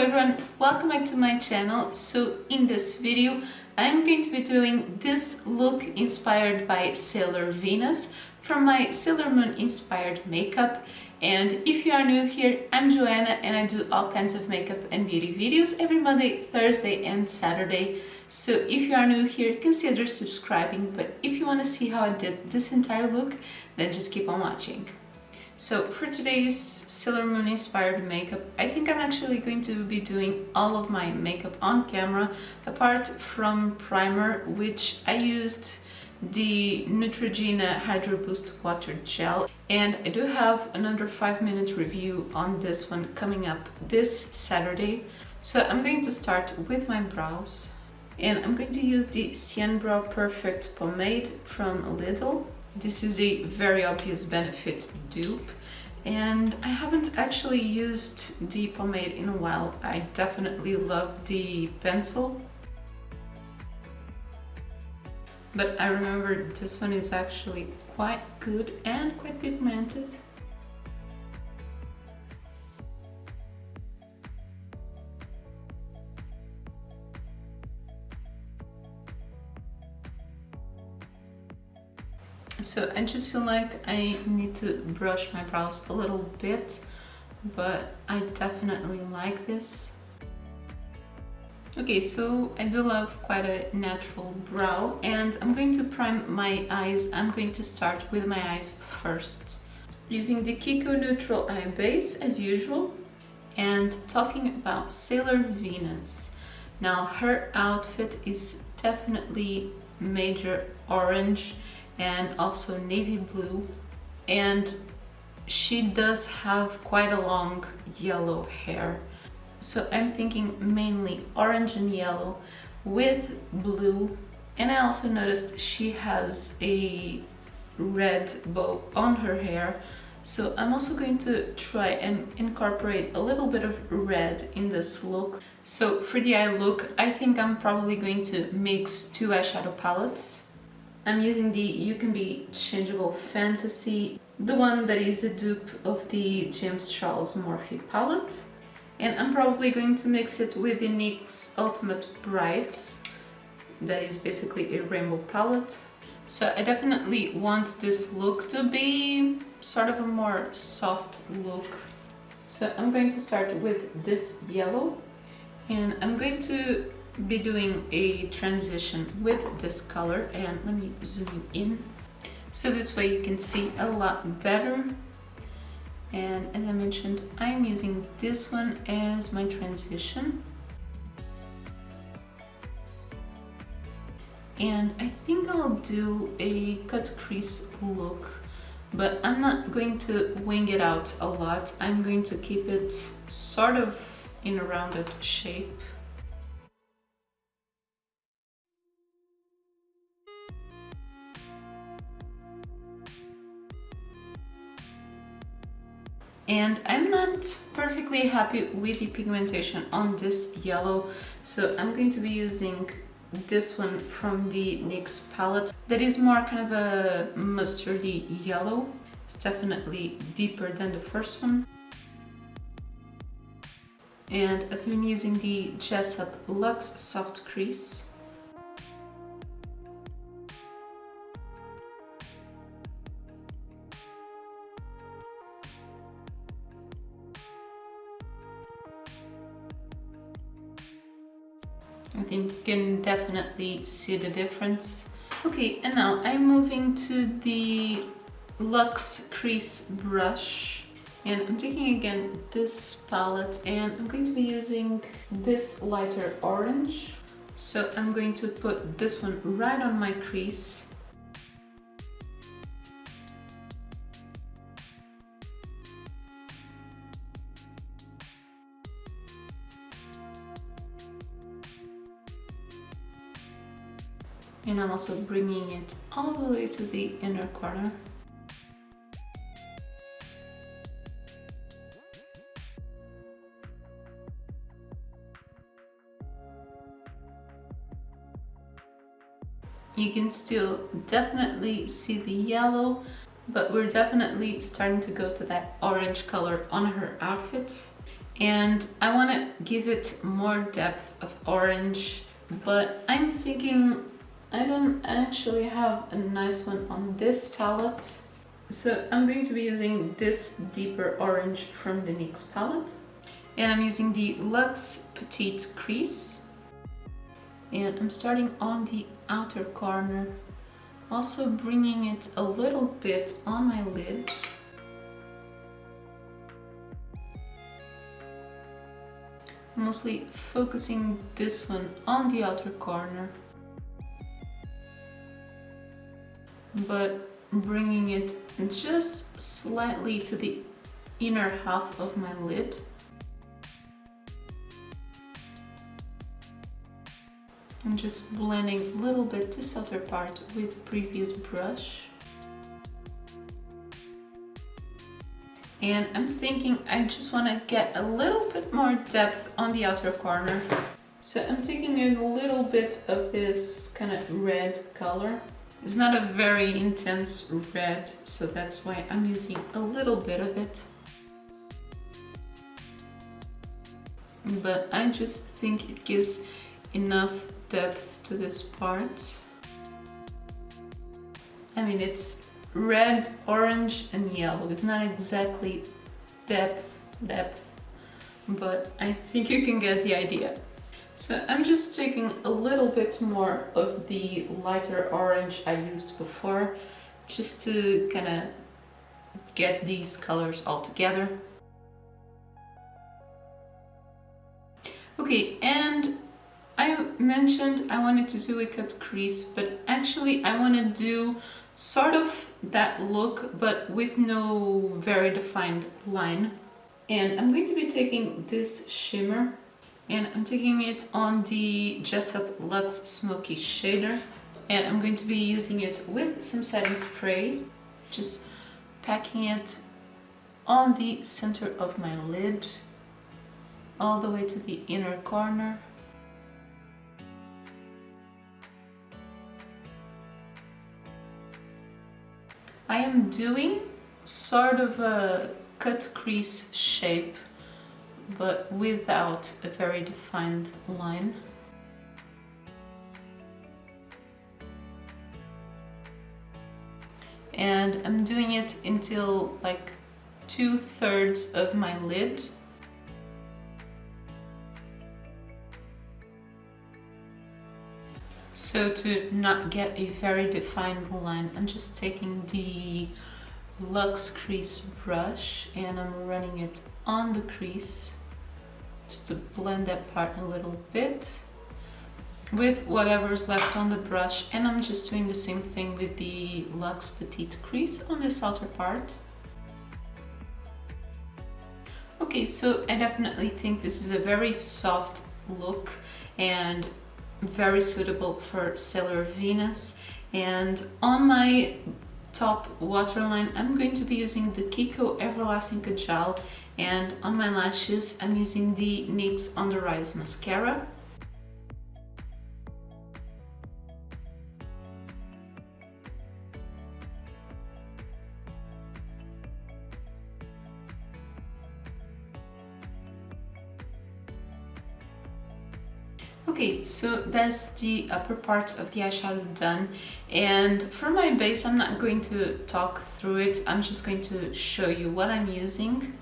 everyone, welcome back to my channel. So in this video I'm going to be doing this look inspired by Sailor Venus from my Sailor Moon inspired makeup. And if you are new here, I'm Joanna and I do all kinds of makeup and beauty videos every Monday, Thursday and Saturday. So if you are new here, consider subscribing, but if you want to see how I did this entire look, then just keep on watching. So for today's Sailor Moon inspired makeup, I think I'm actually going to be doing all of my makeup on camera, apart from primer, which I used the Neutrogena Hydro Boost Water Gel. And I do have another 5-minute review on this one coming up this Saturday. So I'm going to start with my brows. And I'm going to use the Cien Brow Perfect Pomade from LIDL. This is a very obvious benefit dupe, and I haven't actually used the pomade in a while. I definitely love the pencil, but I remember this one is actually quite good and quite pigmented. So I just feel like I need to brush my brows a little bit, but I definitely like this. Okay, so I do love quite a natural brow, and I'm going to prime my eyes. I'm going to start with my eyes first, using the Kiko Neutral Eye Base as usual. And talking about Sailor Venus, now her outfit is definitely major orange and also navy blue, and she does have quite a long yellow hair, so I'm thinking mainly orange and yellow with blue. And I also noticed she has a red bow on her hair, so I'm also going to try and incorporate a little bit of red in this look. So for the eye look, I think I'm probably going to mix two eyeshadow palettes. I'm using the You Can Be Changeable Fantasy, the one that is a dupe of the James Charles Morphe palette. And I'm probably going to mix it with the NYX Ultimate Brights, that is basically a rainbow palette. So I definitely want this look to be sort of a more soft look. So I'm going to start with this yellow, and I'm going to be doing a transition with this color, and let me zoom in so this way you can see a lot better. And as I mentioned, I'm using this one as my transition, and I think I'll do a cut crease look, but I'm not going to wing it out a lot. I'm going to keep it sort of in a rounded shape. And I'm not perfectly happy with the pigmentation on this yellow, so I'm going to be using this one from the NYX palette that is more kind of a mustardy yellow. It's definitely deeper than the first one. And I've been using the Jessup Luxe Soft Crease. I think you can definitely see the difference. Okay, and now I'm moving to the Luxe Crease brush, and I'm taking again this palette, and I'm going to be using this lighter orange. So I'm going to put this one right on my crease. And I'm also bringing it all the way to the inner corner. You can still definitely see the yellow, but we're definitely starting to go to that orange color on her outfit. And I want to give it more depth of orange, but I'm thinking I don't actually have a nice one on this palette. So I'm going to be using this deeper orange from the NYX palette. And I'm using the Luxe Petite Crease. And I'm starting on the outer corner, also bringing it a little bit on my lid. Mostly focusing this one on the outer corner, but bringing it just slightly to the inner half of my lid. I'm just blending a little bit this outer part with previous brush. And I'm thinking I just want to get a little bit more depth on the outer corner. So I'm taking a little bit of this kind of red color. It's not a very intense red, so that's why I'm using a little bit of it. But I just think it gives enough depth to this part. I mean, it's red, orange and yellow. It's not exactly depth, but I think you can get the idea. So I'm just taking a little bit more of the lighter orange I used before, just to kind of get these colors all together. Okay, and I mentioned I wanted to do a cut crease, but actually I want to do sort of that look, but with no very defined line. And I'm going to be taking this shimmer, and I'm taking it on the Jessup Luxe Smoky Shader, and I'm going to be using it with some setting spray, just packing it on the center of my lid, all the way to the inner corner. I am doing sort of a cut crease shape, but without a very defined line. And I'm doing it until like 2/3 of my lid. So to not get a very defined line, I'm just taking the Luxe Crease brush and I'm running it on the crease just to blend that part a little bit with whatever's left on the brush, and I'm just doing the same thing with the Luxe Petite Crease on this outer part. Okay, so I definitely think this is a very soft look and very suitable for Sailor Venus. And on my top waterline I'm going to be using the Kiko Everlasting Kajal, and on my lashes I'm using the NYX On The Rise mascara. Okay, so that's the upper part of the eyeshadow done, and for my base I'm not going to talk through it, I'm just going to show you what I'm using.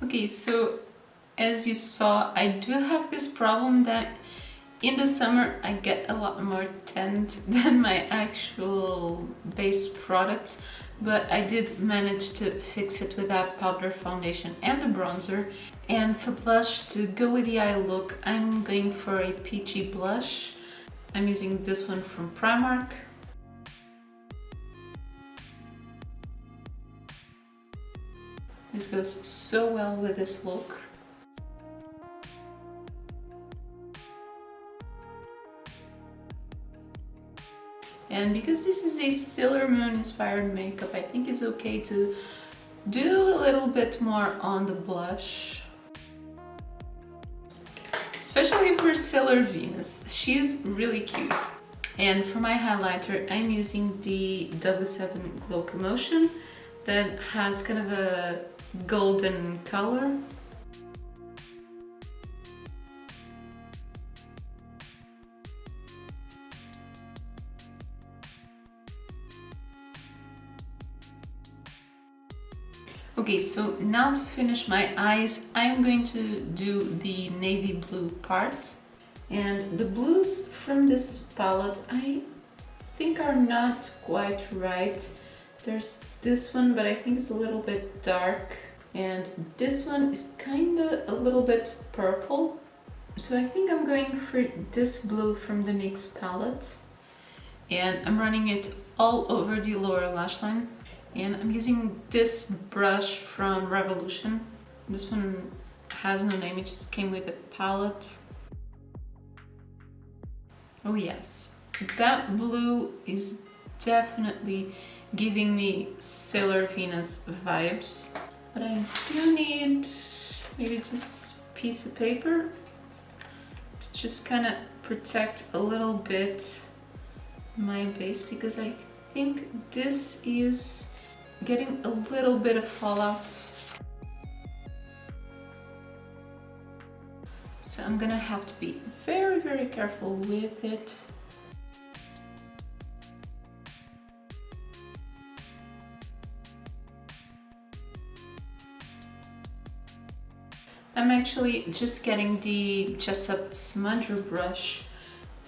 Okay, so as you saw, I do have this problem that in the summer I get a lot more tint than my actual base products, but I did manage to fix it with that powder foundation and the bronzer. And for blush, to go with the eye look, I'm going for a peachy blush. I'm using this one from Primark. This goes so well with this look. And because this is a Sailor Moon inspired makeup, I think it's okay to do a little bit more on the blush. Especially for Sailor Venus, she's really cute. And for my highlighter, I'm using the 77 Glow Commotion that has kind of a golden color. Okay, so now to finish my eyes, I'm going to do the navy blue part. And the blues from this palette, I think are not quite right. There's this one, but I think it's a little bit dark. And this one is kinda a little bit purple. So I think I'm going for this blue from the NYX palette. And I'm running it all over the lower lash line. And I'm using this brush from Revolution. This one has no name, it just came with a palette. Oh yes, that blue is definitely giving me Sailor Venus vibes. But I do need maybe just a piece of paper to just kind of protect a little bit my base, because I think this is getting a little bit of fallout. So I'm gonna have to be very, very careful with it. I'm actually just getting the Jessup smudger brush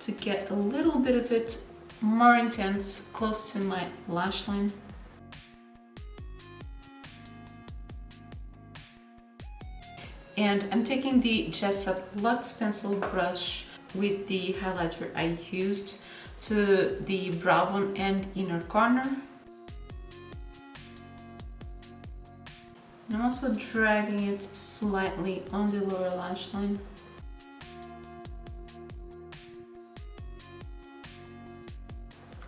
to get a little bit of it more intense close to my lash line. And I'm taking the Jessup Luxe pencil brush with the highlighter I used to the brow bone and inner corner. And I'm also dragging it slightly on the lower lash line.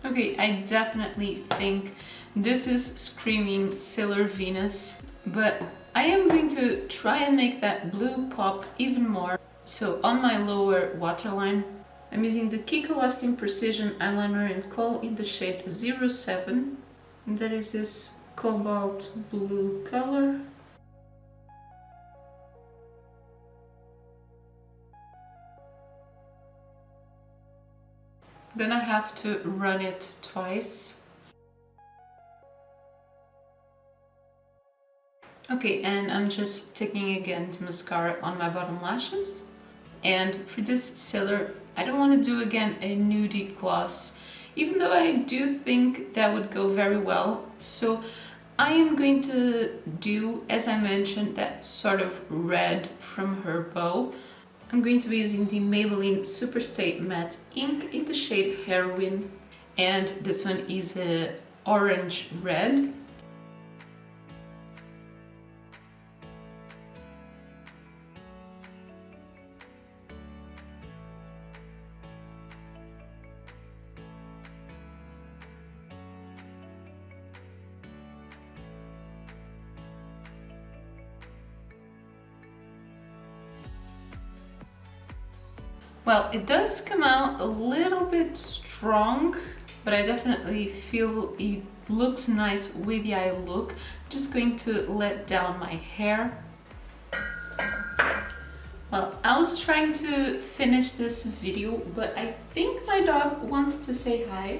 Okay, I definitely think this is screaming Sailor Venus, but I am going to try and make that blue pop even more. So on my lower waterline, I'm using the Kiko Lasting Precision Eyeliner in Kohl in the shade 07. And that is this cobalt blue color. Then I have to run it twice. Okay, and I'm just taking again the mascara on my bottom lashes. And for this Sailor, I don't want to do again a nudie gloss, even though I do think that would go very well. So I am going to do, as I mentioned, that sort of red from her bow. I'm going to be using the Maybelline Superstay Matte Ink in the shade Heroin. And this one is a orange red. Well, it does come out a little bit strong, but I definitely feel it looks nice with the eye look. Just going to let down my hair. Well, I was trying to finish this video, but I think my dog wants to say hi.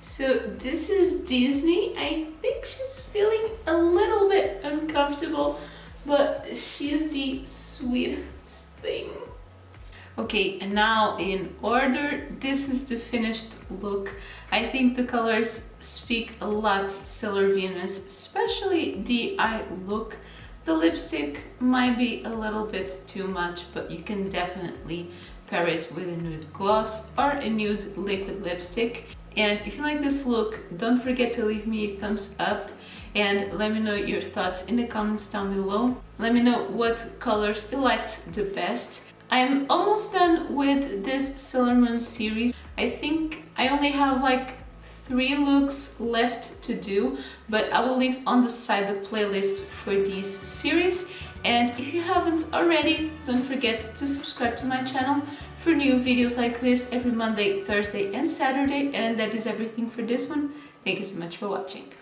So this is Disney. I think she's feeling a little bit uncomfortable but she's the sweetest thing. Okay, and now in order, this is the finished look. I think the colors speak a lot Sailor Venus, especially the eye look. The lipstick might be a little bit too much, but you can definitely pair it with a nude gloss or a nude liquid lipstick. And if you like this look, don't forget to leave me a thumbs up and let me know your thoughts in the comments down below. Let me know what colors you liked the best. I'm almost done with this Sailor Moon series. I think I only have like 3 looks left to do, but I will leave on the side the playlist for this series. And if you haven't already, don't forget to subscribe to my channel for new videos like this every Monday, Thursday and Saturday. And that is everything for this one. Thank you so much for watching.